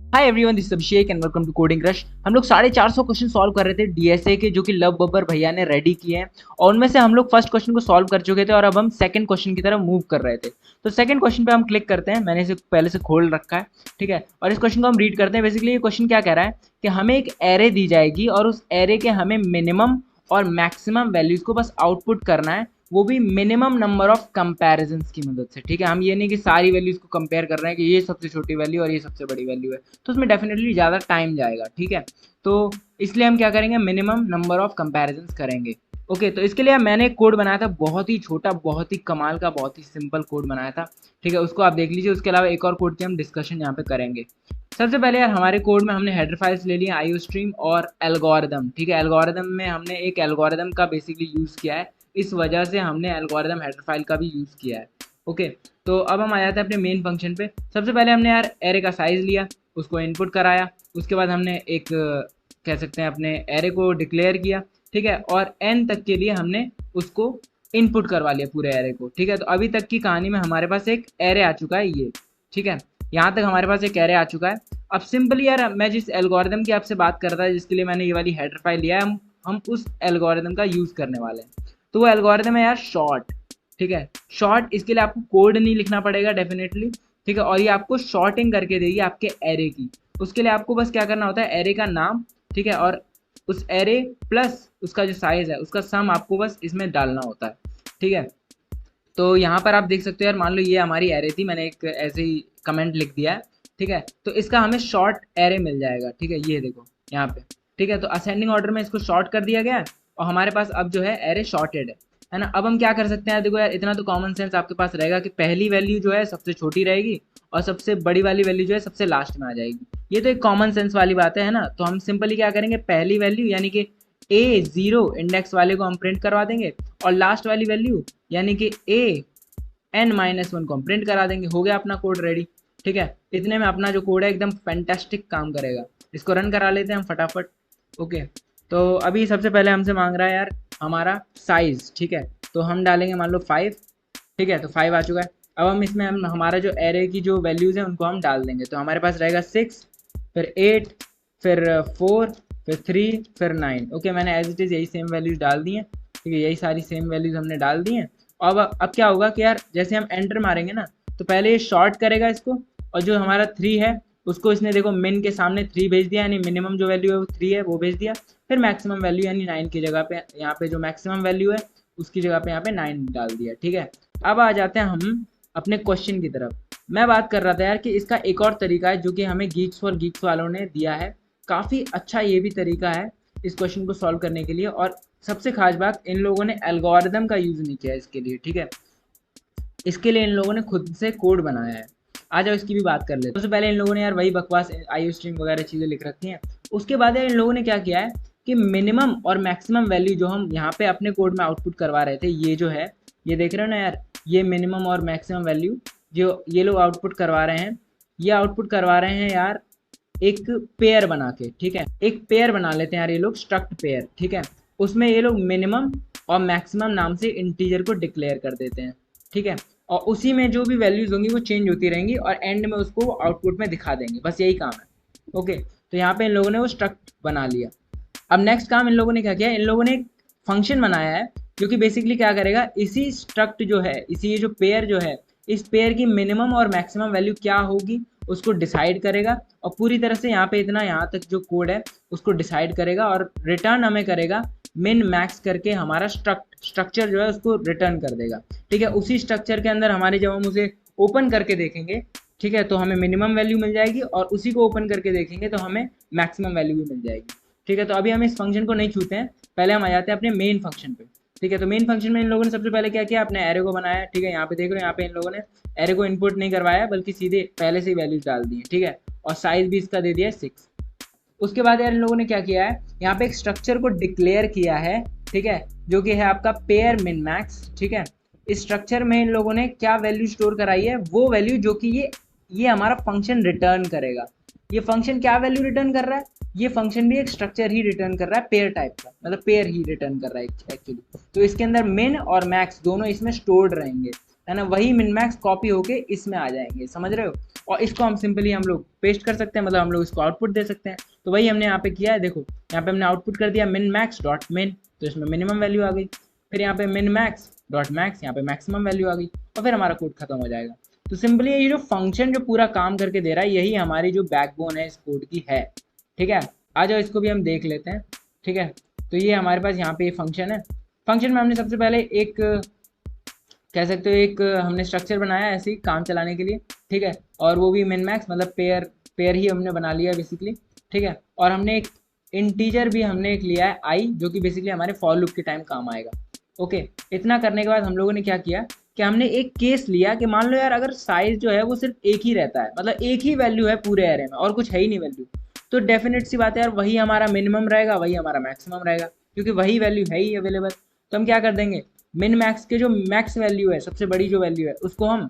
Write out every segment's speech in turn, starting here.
Hi everyone, this is Abhishek and welcome to coding crush. हम लोग 450 question solve कर रहे थे डीएसए के, जो कि लव बब्बर भैया ने रेडी किए हैं। और उनमें से हम लोग फर्स्ट क्वेश्चन को सॉल्व कर चुके थे और अब हम सेकंड क्वेश्चन की तरफ मूव कर रहे थे। तो सेकंड क्वेश्चन पे हम क्लिक करते हैं। मैंने इसे पहले से खोल रखा है, ठीक है। और इस क्वेश्चन को हम रीड करते हैं। बेसिकली ये क्वेश्चन क्या कह रहा है कि हमें एक एरे दी जाएगी और उस एरे के हमें मिनिमम और मैक्सिमम वैल्यूज को बस आउटपुट करना है, वो भी मिनिमम नंबर ऑफ कंपैरिजंस की मदद से, ठीक है। हम ये नहीं कि सारी वैल्यूज को कंपेयर कर रहे हैं कि ये सबसे छोटी वैल्यू और ये सबसे बड़ी वैल्यू है, तो उसमें डेफिनेटली ज़्यादा टाइम जाएगा, ठीक है। तो इसलिए हम क्या करेंगे, मिनिमम नंबर ऑफ कंपैरिजंस करेंगे। ओके, तो इसके लिए मैंने एक कोड बनाया था, बहुत ही छोटा, बहुत ही कमाल का, बहुत ही सिंपल कोड बनाया था, ठीक है। उसको आप देख लीजिए। उसके अलावा एक और कोड की हम डिस्कशन यहाँ पे करेंगे। सबसे पहले यार, हमारे कोड में हमने हेडर फाइल्स ले लिया, आईओ स्ट्रीम और एल्गोरिदम, ठीक है। एल्गोरिदम में हमने एक एल्गोरिदम का बेसिकली यूज़ किया है, इस वजह से हमने एल्गोरिदम हेडर फाइल का भी यूज़ किया है। ओके, तो अब हम आ जाते हैं अपने मेन फंक्शन पे। सबसे पहले हमने यार एरे का साइज़ लिया, उसको इनपुट कराया। उसके बाद हमने एक कह सकते हैं अपने एरे को डिक्लेयर किया, ठीक है। और एन तक के लिए हमने उसको इनपुट करवा लिया पूरे एरे को, ठीक है। तो अभी तक की कहानी में हमारे पास एक एरे आ चुका है ये, ठीक है। यहाँ तक हमारे पास एक एरे आ चुका है। अब सिंपली यार, मैं जिस एल्गोरिदम की आपसे बात कर रहा था, जिसके लिए मैंने ये वाली हेडर फाइल लिया है, हम उस एल्गोरिदम का यूज़ करने वाले हैं। तो वो एल्गोरिदम है यार शॉर्ट, ठीक है। शॉर्ट, इसके लिए आपको कोड नहीं लिखना पड़ेगा डेफिनेटली, ठीक है। और ये आपको शॉर्टिंग करके देगी आपके एरे की। उसके लिए आपको बस क्या करना होता है, एरे का नाम, ठीक है, और उस एरे प्लस उसका जो साइज है उसका सम आपको बस इसमें डालना होता है, ठीक है। तो यहाँ पर आप देख सकते हो यार, मान लो ये हमारी एरे थी, मैंने एक ऐसे ही कमेंट लिख दिया है, ठीक है। तो इसका हमें शॉर्ट एरे मिल जाएगा, ठीक है। ये देखो यहाँ पे, ठीक है। तो असेंडिंग ऑर्डर में इसको शॉर्ट कर दिया गया है और हमारे पास अब जो है एरे शॉर्टेड है ना। अब हम क्या कर सकते हैं, देखो यार, इतना तो कॉमन सेंस आपके पास रहेगा कि पहली वैल्यू जो है सबसे छोटी रहेगी और सबसे बड़ी वाली वैल्यू जो है सबसे लास्ट में आ जाएगी। ये तो एक कॉमन सेंस वाली बात है ना। तो हम सिंपली क्या करेंगे, पहली वैल्यू यानी कि ए जीरो इंडेक्स वाले को हम प्रिंट करवा देंगे और लास्ट वाली वैल्यू यानी कि ए n-1 को हम प्रिंट करा देंगे। हो गया अपना कोड रेडी, ठीक है। इतने में अपना जो कोड है एकदम फैंटास्टिक काम करेगा। इसको रन करा लेते हैं हम फटाफट। ओके, तो अभी सबसे पहले हमसे मांग रहा है यार हमारा साइज, ठीक है। तो हम डालेंगे मान लो 5, ठीक है। तो 5 आ चुका है। अब हम इसमें हम हमारा जो एरे की जो वैल्यूज़ हैं उनको हम डाल देंगे। तो हमारे पास रहेगा 6, फिर 8, फिर 4, फिर 3, फिर 9। ओके, मैंने एज इट इज़ यही सेम वैल्यूज़ डाल दी हैं, ठीक है। यही सारी सेम वैल्यूज़ हमने डाल दी हैं। अब क्या होगा कि यार, जैसे हम एंटर मारेंगे ना, तो पहले ये शॉर्ट करेगा इसको, और जो हमारा 3 है उसको इसने देखो मिन के सामने 3 भेज दिया, यानी मिनिमम जो वैल्यू है वो 3 है, वो भेज दिया। फिर मैक्सिमम वैल्यू यानी 9 की जगह पे, यहाँ पे जो मैक्सिमम वैल्यू है उसकी जगह पे यहाँ पे 9 डाल दिया, ठीक है। अब आ जाते हैं हम अपने क्वेश्चन की तरफ। मैं बात कर रहा था यार कि इसका एक और तरीका है जो कि हमें गीक्स फॉर गीक्स वालों ने दिया है। काफ़ी अच्छा ये भी तरीका है इस क्वेश्चन को सॉल्व करने के लिए। और सबसे खास बात, इन लोगों ने एल्गोरिदम का यूज़ नहीं किया इसके लिए, ठीक है। इसके लिए इन लोगों ने खुद से कोड बनाया है। आ जाओ इसकी भी बात कर लेते हैं। सबसे पहले इन लोगों ने यार वही बकवास आईओ स्ट्रीम वगैरह चीज़ें लिख रखी हैं। उसके बाद यार इन लोगों ने क्या किया है कि मिनिमम और मैक्सिमम वैल्यू जो हम यहाँ पे अपने कोड में आउटपुट करवा रहे थे, ये जो है, ये देख रहे हो ना यार, ये मिनिमम और मैक्सिमम वैल्यू जो ये लोग आउटपुट करवा रहे हैं, ये आउटपुट करवा रहे हैं यार एक पेयर बना के, ठीक है। एक पेयर बना लेते हैं यार ये लोग, स्ट्रक्ट पेयर, ठीक है। उसमें ये लोग मिनिमम और मैक्सिमम नाम से इंटीजर को डिक्लेयर कर देते हैं, ठीक है। और उसी में जो भी वैल्यूज होंगी वो चेंज होती रहेंगी और एंड में उसको आउटपुट में दिखा देंगे, बस यही काम है। ओके, तो यहाँ पे इन लोगों ने वो स्ट्रक्ट बना लिया। अब नेक्स्ट काम इन लोगों ने क्या किया, इन लोगों ने एक फंक्शन बनाया है जो कि बेसिकली क्या करेगा, इसी स्ट्रक्ट जो है, इसी ये जो पेयर जो है, इस पेयर की मिनिमम और मैक्सिमम वैल्यू क्या होगी उसको डिसाइड करेगा और पूरी तरह से यहाँ पे इतना यहाँ तक जो कोड है उसको डिसाइड करेगा और रिटर्न हमें करेगा मिन मैक्स करके। हमारा स्ट्रक्चर जो है उसको रिटर्न कर देगा, ठीक है। उसी स्ट्रक्चर के अंदर हमारे जब हम उसे ओपन करके देखेंगे, ठीक है, तो हमें मिनिमम वैल्यू मिल जाएगी और उसी को ओपन करके देखेंगे तो हमें मैक्सिमम वैल्यू भी मिल जाएगी, ठीक है। तो अभी हम इस फंक्शन को नहीं छूते हैं, पहले हम आ जाते हैं अपने मेन फंक्शन पे, ठीक है। तो मेन फंक्शन में इन लोगों ने सबसे पहले क्या किया, अपने एरे को बनाया, ठीक है। यहाँ पे देख रहे हो, यहाँ पे इन लोगों ने एरे को इनपुट नहीं करवाया बल्कि सीधे पहले से ही वैल्यूज डाल दी है, ठीक है। और साइज भी इसका दे दिया है 6। उसके बाद यार इन लोगों ने क्या किया है, यहाँ पे एक स्ट्रक्चर को डिक्लेयर किया है, ठीक है, जो कि है आपका पेयर मिन मैक्स, ठीक है। इस स्ट्रक्चर में इन लोगों ने क्या वैल्यू स्टोर कराई है, वो वैल्यू जो कि ये हमारा फंक्शन रिटर्न करेगा। ये फंक्शन क्या वैल्यू रिटर्न कर रहा है, ये फंक्शन भी एक स्ट्रक्चर ही रिटर्न कर रहा है, पेयर टाइप का, मतलब पेयर ही रिटर्न कर रहा है एक्चुअली। तो इसके अंदर मिन और मैक्स दोनों इसमें स्टोर्ड रहेंगे, है ना, वही मिन मैक्स कॉपी होके इसमें आ जाएंगे, समझ रहे हो। और इसको हम सिंपली हम लोग पेस्ट कर सकते हैं, मतलब हम लोग इसको आउटपुट दे सकते हैं। तो वही हमने यहाँ पे किया है, देखो यहाँ पे हमने आउटपुट कर दिया मिन मैक्स डॉट मिन, तो इसमें मिनिमम वैल्यू आ गई। फिर यहाँ पे मिन मैक्स डॉट मैक्स, यहाँ पे मैक्सिमम वैल्यू आ गई, और फिर हमारा कोड खत्म हो जाएगा। तो सिंपली ये जो फंक्शन जो पूरा काम करके दे रहा है, यही हमारी जो बैकबोन है इस कोड की है। ठीक है, आ जाओ इसको भी हम देख लेते हैं। ठीक है, तो ये हमारे पास यहाँ पे फंक्शन है। फंक्शन में हमने सबसे पहले एक कह सकते हो एक हमने स्ट्रक्चर बनाया ऐसे ही काम चलाने के लिए। ठीक है, और वो भी मिन मैक्स मतलब पेयर पेयर ही हमने बना लिया बेसिकली। ठीक है, और हमने एक इंटीजर भी हमने एक लिया है आई, जो कि बेसिकली हमारे फॉर लूप के टाइम काम आएगा। ओके, इतना करने के बाद हम लोगों ने क्या किया कि हमने एक केस लिया कि मान लो यार अगर साइज जो है वो सिर्फ एक ही रहता है, मतलब एक ही वैल्यू है पूरे एरे में और कुछ है ही नहीं वैल्यू, तो डेफिनेट सी बात है यार वही हमारा मिनिमम रहेगा, वही हमारा मैक्सिमम रहेगा, क्योंकि वही वैल्यू है ही अवेलेबल। तो हम क्या कर देंगे, मिन मैक्स के जो मैक्स वैल्यू है, सबसे बड़ी जो वैल्यू है, उसको हम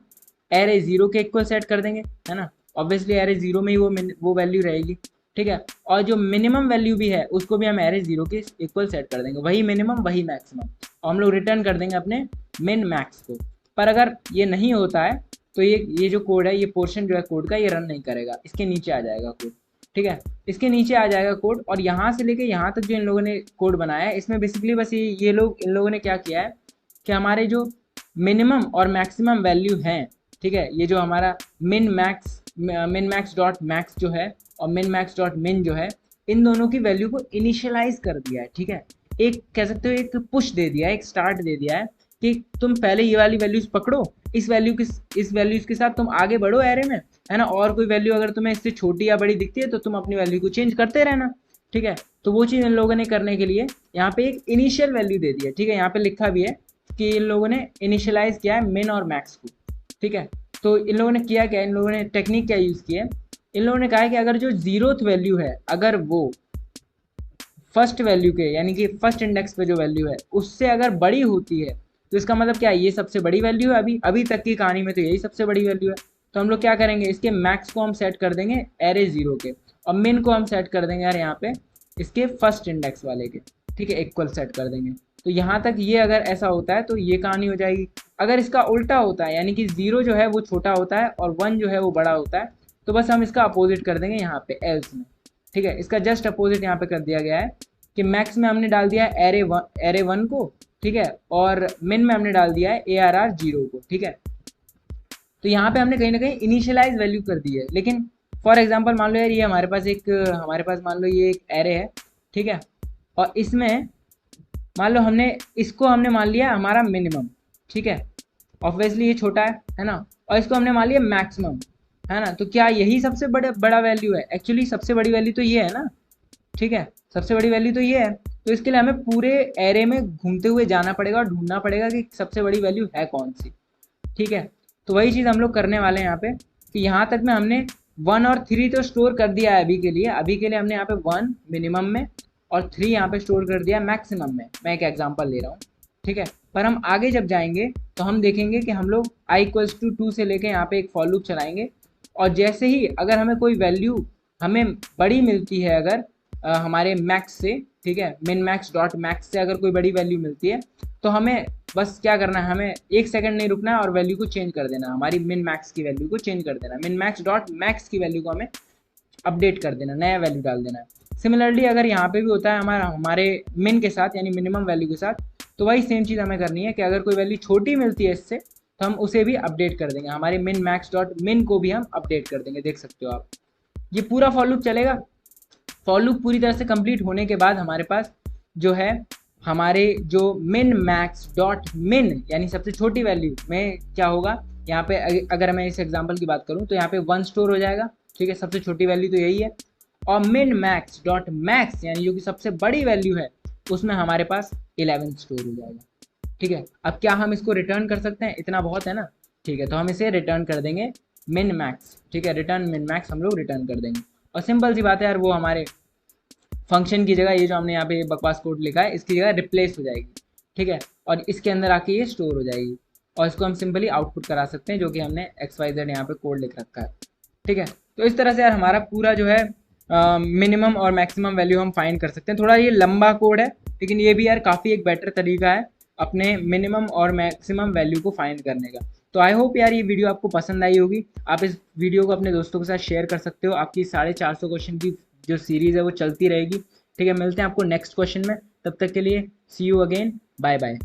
एरे जीरो के इक्वल सेट कर देंगे, है ना। ऑब्वियसली एरे जीरो में ही वो वैल्यू रहेगी। ठीक है, और जो मिनिमम वैल्यू भी है उसको भी हम एरे जीरो के इक्वल सेट कर देंगे, वही मिनिमम वही मैक्सिमम, और हम लोग रिटर्न कर देंगे अपने मिन मैक्स को। पर अगर ये नहीं होता है तो ये जो कोड है, ये पोर्शन जो है कोड का, ये रन नहीं करेगा, इसके नीचे आ जाएगा कोड। ठीक है, इसके नीचे आ जाएगा कोड, और यहाँ से लेके यहाँ तक जो इन लोगों ने कोड बनाया है, इसमें बेसिकली बस ये लोग इन लोगों ने क्या किया है कि हमारे जो मिनिमम और मैक्सिमम वैल्यू हैं, ठीक है, ये जो हमारा मिन मैक्स डॉट मैक्स जो है और मिन मैक्स डॉट मिन जो है, इन दोनों की वैल्यू को इनिशियलाइज कर दिया है। ठीक है, एक कह सकते हो एक पुश दे दिया है, एक स्टार्ट दे दिया है कि तुम पहले ये वाली वैल्यूज पकड़ो, इस वैल्यूज के साथ तुम आगे बढ़ो एरे में, है ना, और कोई वैल्यू अगर तुम्हें इससे छोटी या बड़ी दिखती है तो तुम अपनी वैल्यू को चेंज करते रहना। ठीक है, तो वो चीज़ इन लोगों ने करने के लिए यहाँ पे एक इनिशियल वैल्यू दे दी है। ठीक है, यहाँ पे लिखा भी है कि इन लोगों ने इनिशियलाइज किया है मिन और मैक्स को। ठीक है, तो इन लोगों ने किया क्या, इन लोगों ने टेक्निक क्या यूज़ की है, इन लोगों ने कहा है कि अगर जो जीरोथ वैल्यू है, अगर वो फर्स्ट वैल्यू के यानी कि फर्स्ट इंडेक्स पे जो वैल्यू है उससे अगर बड़ी होती है, तो इसका मतलब क्या है, ये सबसे बड़ी वैल्यू है अभी अभी तक की कहानी में, तो यही सबसे बड़ी वैल्यू है। तो हम लोग क्या करेंगे, इसके मैक्स को हम सेट कर देंगे एरे जीरो के, और मिन को हम सेट कर देंगे यार यहाँ पे इसके फर्स्ट इंडेक्स वाले के। ठीक है, इक्वल सेट कर देंगे। तो यहाँ तक ये अगर ऐसा होता है तो ये कहानी हो जाएगी। अगर इसका उल्टा होता है, यानी कि जीरो जो है वो छोटा होता है और वन जो है वो बड़ा होता है, तो बस हम इसका अपोजिट कर देंगे यहाँ पे एल्स में। ठीक है, इसका जस्ट अपोजिट यहाँ पे कर दिया गया है कि मैक्स में हमने डाल दिया है एरे वन को, ठीक है, और मिन में हमने डाल दिया है ARR जीरो को। ठीक है, तो यहाँ पे हमने कहीं ना कहीं इनिशियलाइज वैल्यू कर दी है। लेकिन फॉर एग्जांपल मान लो यार ये हमारे पास मान लो ये एक एरे है। ठीक है, और इसमें मान लो हमने मान लिया हमारा मिनिमम। ठीक है, ऑब्वियसली ये छोटा है ना, और इसको हमने मान लिया मैक्सिमम, है ना। तो क्या यही सबसे बड़ा वैल्यू है? एक्चुअली सबसे बड़ी वैल्यू तो ये है ना। ठीक है, सबसे बड़ी वैल्यू तो ये है, तो इसके लिए हमें पूरे एरे में घूमते हुए जाना पड़ेगा और ढूंढना पड़ेगा कि सबसे बड़ी वैल्यू है कौन सी। ठीक है, तो वही चीज़ हम लोग करने वाले हैं यहाँ पे कि यहाँ तक में हमने 1 और 3 तो स्टोर कर दिया है अभी के लिए हमने यहाँ पे 1 मिनिमम में और 3 यहाँ पे स्टोर कर दिया मैक्सिमम में। मैं एक एग्जांपल ले रहा हूँ। ठीक है, पर हम आगे जब जाएंगे तो हम देखेंगे कि हम लोग i=2 से लेके यहाँ पे एक फॉर लूप चलाएंगे, और जैसे ही अगर हमें कोई वैल्यू हमें बड़ी मिलती है, अगर हमारे मैक्स से, ठीक है, मिन मैक्स डॉट मैक्स से अगर कोई बड़ी वैल्यू मिलती है, तो हमें बस क्या करना है, हमें एक सेकंड नहीं रुकना है और वैल्यू को चेंज कर देना, हमारी मिन मैक्स की वैल्यू को चेंज कर देना, मिन मैक्स डॉट मैक्स की वैल्यू को हमें अपडेट कर देना, नया वैल्यू डाल देना है। सिमिलरली अगर यहाँ पे भी होता है हमारे मिन के साथ यानी मिनिमम वैल्यू के साथ, तो वही सेम चीज़ हमें करनी है कि अगर कोई वैल्यू छोटी मिलती है इससे, तो हम उसे भी अपडेट कर देंगे, हमारे मिन मैक्स डॉट मिन को भी हम अपडेट कर देंगे। देख सकते हो आप, ये पूरा फॉर लूप चलेगा। फॉर लूप पूरी तरह से कंप्लीट होने के बाद हमारे पास जो है हमारे जो मिन मैक्स डॉट मिन यानी सबसे छोटी वैल्यू में क्या होगा, यहाँ पे अगर मैं इस एग्जांपल की बात करूँ तो यहाँ पे 1 स्टोर हो जाएगा। ठीक है, सबसे छोटी वैल्यू तो यही है, और मिन मैक्स डॉट मैक्स यानी जो कि सबसे बड़ी वैल्यू है उसमें हमारे पास 11 स्टोर हो जाएगा। ठीक है, अब क्या हम इसको रिटर्न कर सकते हैं? इतना बहुत है ना। ठीक है, तो हम इसे रिटर्न कर देंगे मिन मैक्स। ठीक है, रिटर्न मिन मैक्स हम लोग रिटर्न कर देंगे, और सिंपल सी बात है यार, वो हमारे फंक्शन की जगह ये जो हमने यहाँ पे बकवास कोड लिखा है इसकी जगह रिप्लेस हो जाएगी। ठीक है, और इसके अंदर आके ये स्टोर हो जाएगी, और इसको हम सिंपली आउटपुट करा सकते हैं, जो कि हमने XYZ यहाँ पे कोड लिख रखा है। ठीक है, तो इस तरह से यार हमारा पूरा जो है मिनिमम और मैक्सिमम वैल्यू हम फाइंड कर सकते हैं। थोड़ा ये लंबा कोड है, लेकिन ये भी यार काफ़ी एक बेटर तरीका है अपने मिनिमम और मैक्सिमम वैल्यू को फाइंड करने का। तो आई होप यार ये वीडियो आपको पसंद आई होगी। आप इस वीडियो को अपने दोस्तों के साथ शेयर कर सकते हो। आपकी 450 क्वेश्चन की जो सीरीज है वो चलती रहेगी। ठीक है, मिलते हैं आपको नेक्स्ट क्वेश्चन में। तब तक के लिए सी यू अगेन, बाय बाय।